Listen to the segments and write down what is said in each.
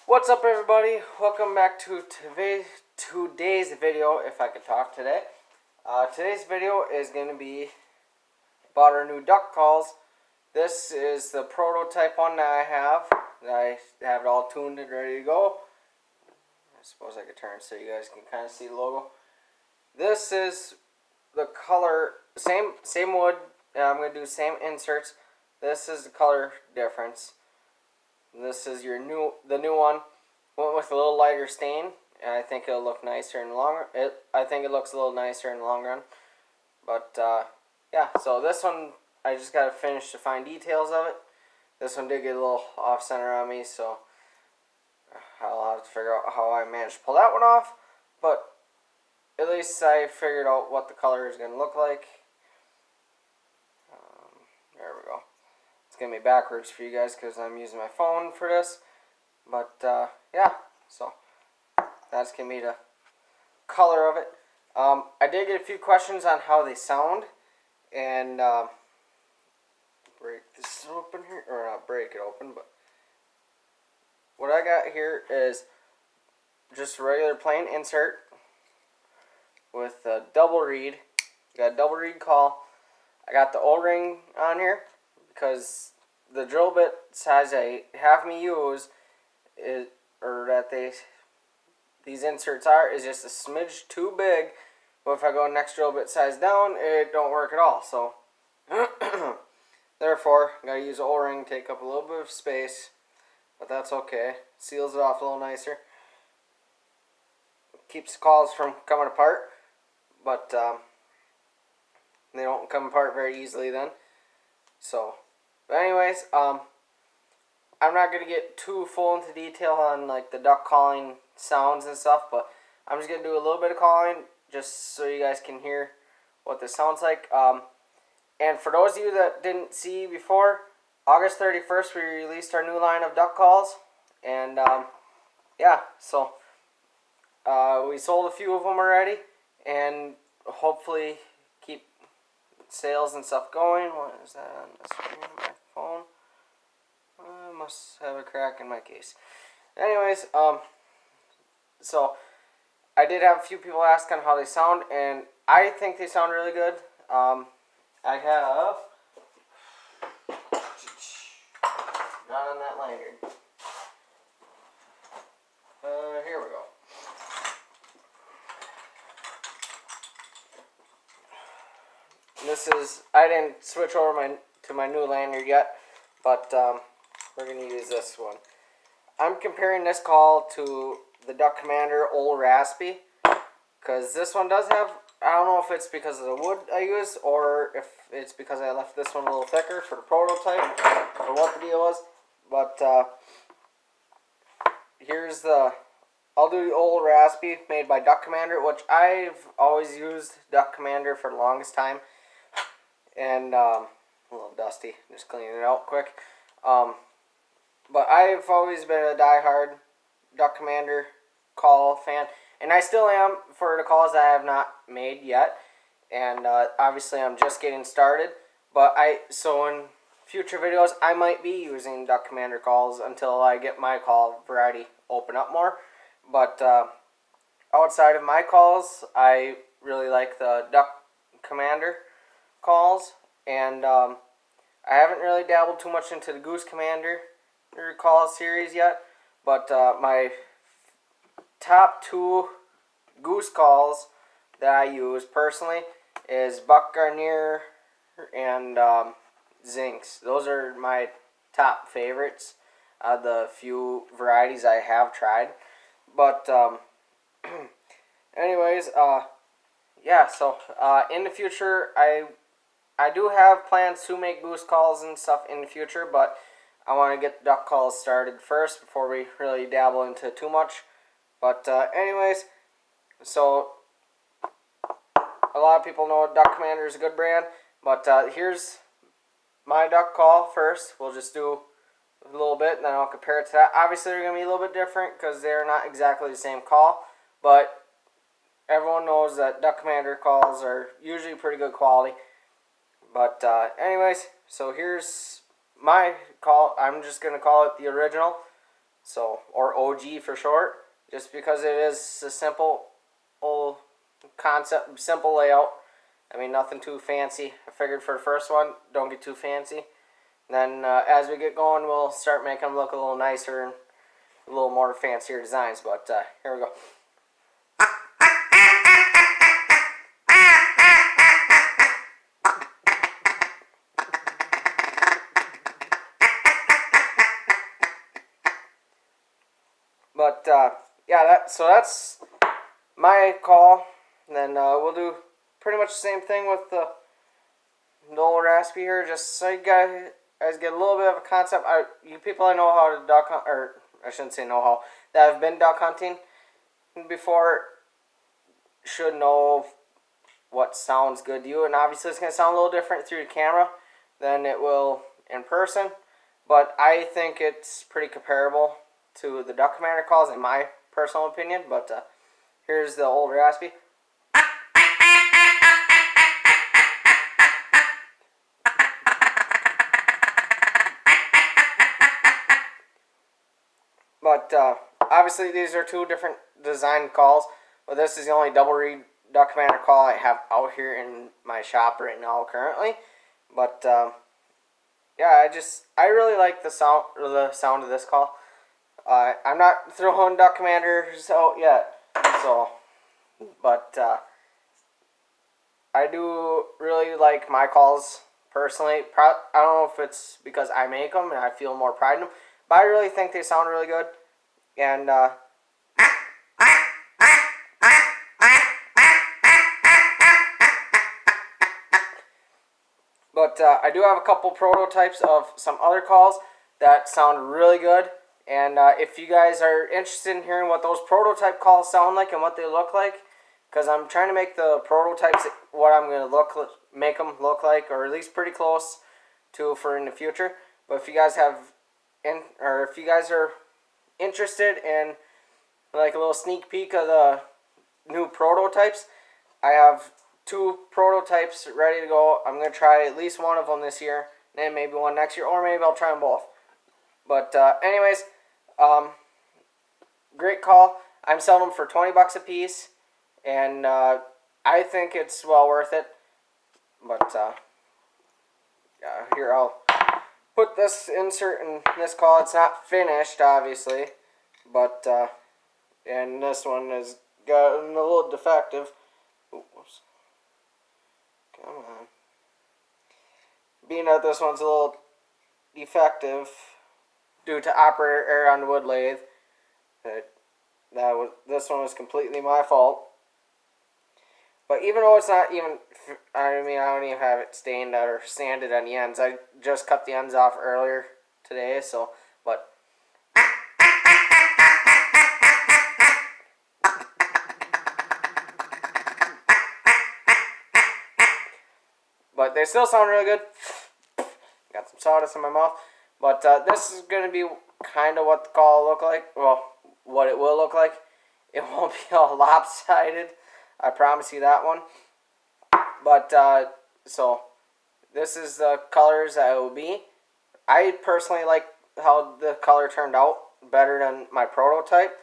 What's up, everybody? Welcome back to today's video, if I could talk today. Today's video is going to be about our new duck calls. This is the prototype one that I have. I have it all tuned and ready to go. I suppose I could turn so you guys can kind of see the logo. This is the color, same wood. I'm going to do same inserts. This is the color difference. This is the new one. Went with a little lighter stain, and I think it'll look nicer in the long run. I think it looks a little nicer in the long run. But yeah, so this one I just gotta finish the fine details of it. This one did get a little off center on me, so I'll have to figure out how I managed to pull that one off. But at least I figured out what the color is gonna look like. There we go. It's going to be backwards for you guys because I'm using my phone for this. But, yeah. So, that's going to be the color of it. I did get a few questions on how they sound. And, break this open here. Or not break it open, but what I got here is just a regular plain insert with a double reed. Got a double reed call. I got the O-ring on here because the drill bit size they have me use these inserts is just a smidge too big. But if I go next drill bit size down, it don't work at all. So therefore, I gotta use O-ring, take up a little bit of space, but that's okay. Seals it off a little nicer. Keeps the calls from coming apart, but they don't come apart very easily then. So, but anyways, I'm not going to get too full into detail on like the duck calling sounds and stuff, but I'm just going to do a little bit of calling just so you guys can hear what this sounds like. And for those of you that didn't see before, August 31st we released our new line of duck calls, and yeah, so we sold a few of them already, and hopefully keep sales and stuff going. What is that on the screen of my phone? I must have a crack in my case. Anyways, so I did have a few people ask on how they sound, and I think they sound really good. I have not on that lanyard. Here we go. This is, I didn't switch over to my new lanyard yet, but we're going to use this one. I'm comparing this call to the Duck Commander Old Raspy, because this one does have, I don't know if it's because of the wood I use, or if it's because I left this one a little thicker for the prototype, or what the deal was, but here's I'll do the Old Raspy made by Duck Commander, which I've always used Duck Commander for the longest time. And a little dusty, just cleaning it out quick. But I've always been a diehard Duck Commander call fan, and I still am for the calls that I have not made yet. And obviously I'm just getting started, but so in future videos I might be using Duck Commander calls until I get my call variety open up more. But outside of my calls, I really like the Duck Commander calls, and I haven't really dabbled too much into the Goose Commander call series yet, but my top two goose calls that I use personally is Buck Garnier and Zinx. Those are my top favorites of the few varieties I have tried. But anyways, yeah, so in the future I do have plans to make goose calls and stuff in the future, but I want to get the duck calls started first before we really dabble into too much. But anyways, so a lot of people know Duck Commander is a good brand, but here's my duck call first. We'll just do a little bit, and then I'll compare it to that. Obviously, they're going to be a little bit different because they're not exactly the same call, but everyone knows that Duck Commander calls are usually pretty good quality. But anyways, so here's my call. I'm just going to call it the original. So, or OG for short, just because it is a simple old concept, simple layout. I mean, nothing too fancy. I figured for the first one, don't get too fancy. And then as we get going, we'll start making them look a little nicer and a little more fancier designs. But here we go. But yeah, so that's my call. And then we'll do pretty much the same thing with the old raspy here, just so you guys get a little bit of a concept. You people that know how to duck hunt, or I shouldn't say know how, that have been duck hunting before should know what sounds good to you. And obviously it's going to sound a little different through the camera than it will in person. But I think it's pretty comparable to the duck commander calls in my personal opinion. But here's the old raspy. But obviously these are two different design calls. But this is the only double reed duck commander call I have out here in my shop right now currently. But yeah, I really like the sound of this call. I'm not throwing duck commanders out yet, so, but I do really like my calls personally. I don't know if it's because I make them and I feel more pride in them, but I really think they sound really good. And but I do have a couple prototypes of some other calls that sound really good. And if you guys are interested in hearing what those prototype calls sound like and what they look like, because I'm trying to make the prototypes what I'm going to make them look like, or at least pretty close to for in the future. But if you guys if you guys are interested in like a little sneak peek of the new prototypes, I have 2 prototypes ready to go. I'm going to try at least one of them this year, and then maybe one next year, or maybe I'll try them both. But anyways, great call. I'm selling them for $20 a piece, and I think it's well worth it. But here, I'll put this insert in this call. It's not finished, obviously, but and this one has gotten a little defective. Whoops. Come on. Being that this one's a little defective due to operator error on the wood lathe, this one was completely my fault. But even though it's not even, I don't even have it stained or sanded on the ends. I just cut the ends off earlier today, so, but. But they still sound really good. Got some sawdust in my mouth. But this is going to be kind of what the call will look like. Well, what it will look like. It won't be all lopsided. I promise you that one. But, so, this is the colors that it will be. I personally like how the color turned out better than my prototype.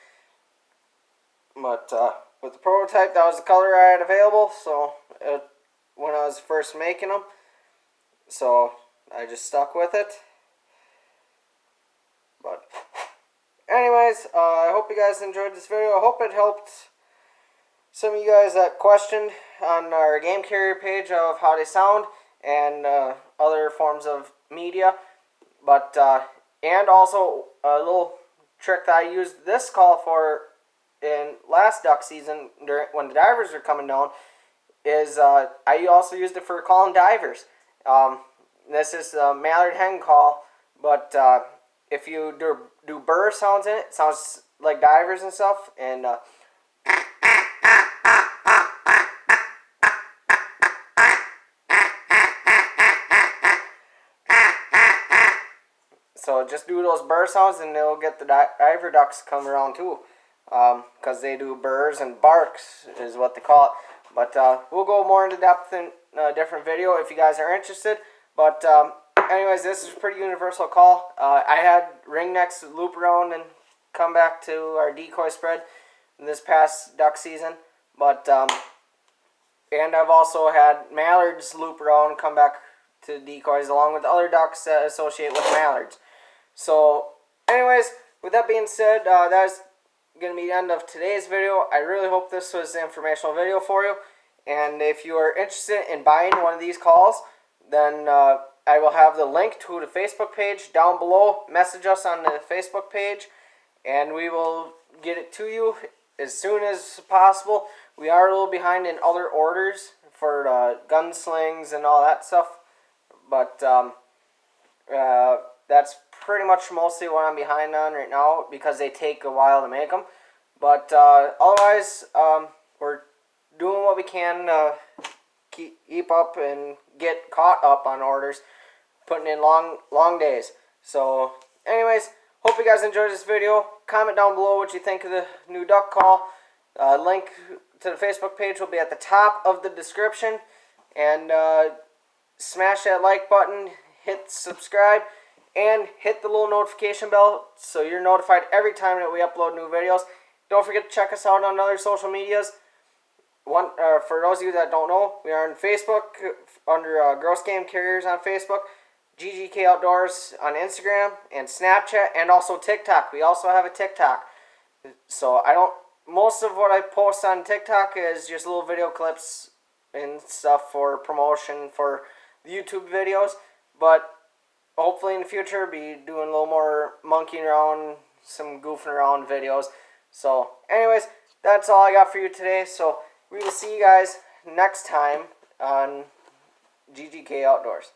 But, with the prototype, that was the color I had available. So, when I was first making them. So, I just stuck with it. But, anyways, I hope you guys enjoyed this video. I hope it helped some of you guys that questioned on our game carrier page of how they sound and other forms of media. But, and also a little trick that I used this call for in last duck season when the divers were coming down is I also used it for calling divers. This is the mallard hen call, but if you do burr sounds in it, it sounds like divers and stuff. And so just do those burr sounds and they'll get the diver ducks come around too. Because they do burrs and barks is what they call it. But we'll go more into depth in a different video if you guys are interested. But anyways, this is a pretty universal call. I had ring necks loop around and come back to our decoy spread this past duck season. But and I've also had mallards loop around, come back to decoys, along with other ducks that associate with mallards. So, anyways, with that being said, that's going to be the end of today's video. I really hope this was an informational video for you. And if you are interested in buying one of these calls, then I will have the link to the Facebook page down below. Message us on the Facebook page, and we will get it to you as soon as possible. We are a little behind in other orders for gunslings and all that stuff, but that's pretty much mostly what I'm behind on right now because they take a while to make them. But otherwise, we're doing what we can to keep up and get caught up on orders, putting in long days. So anyways, hope you guys enjoyed this video. Comment down below what you think of the new duck call. Link to the Facebook page will be at the top of the description. And smash that like button, hit subscribe, and hit the little notification bell so you're notified every time that we upload new videos. Don't forget to check us out on other social medias. For those of you that don't know, we are on Facebook under Gross Game Carriers on Facebook, GGK Outdoors on Instagram and Snapchat, and also TikTok. We also have a TikTok. So most of what I post on TikTok is just little video clips and stuff for promotion for the YouTube videos. But hopefully in the future, be doing a little more monkeying around, some goofing around videos. So anyways, that's all I got for you today. So we will see you guys next time on GGK Outdoors.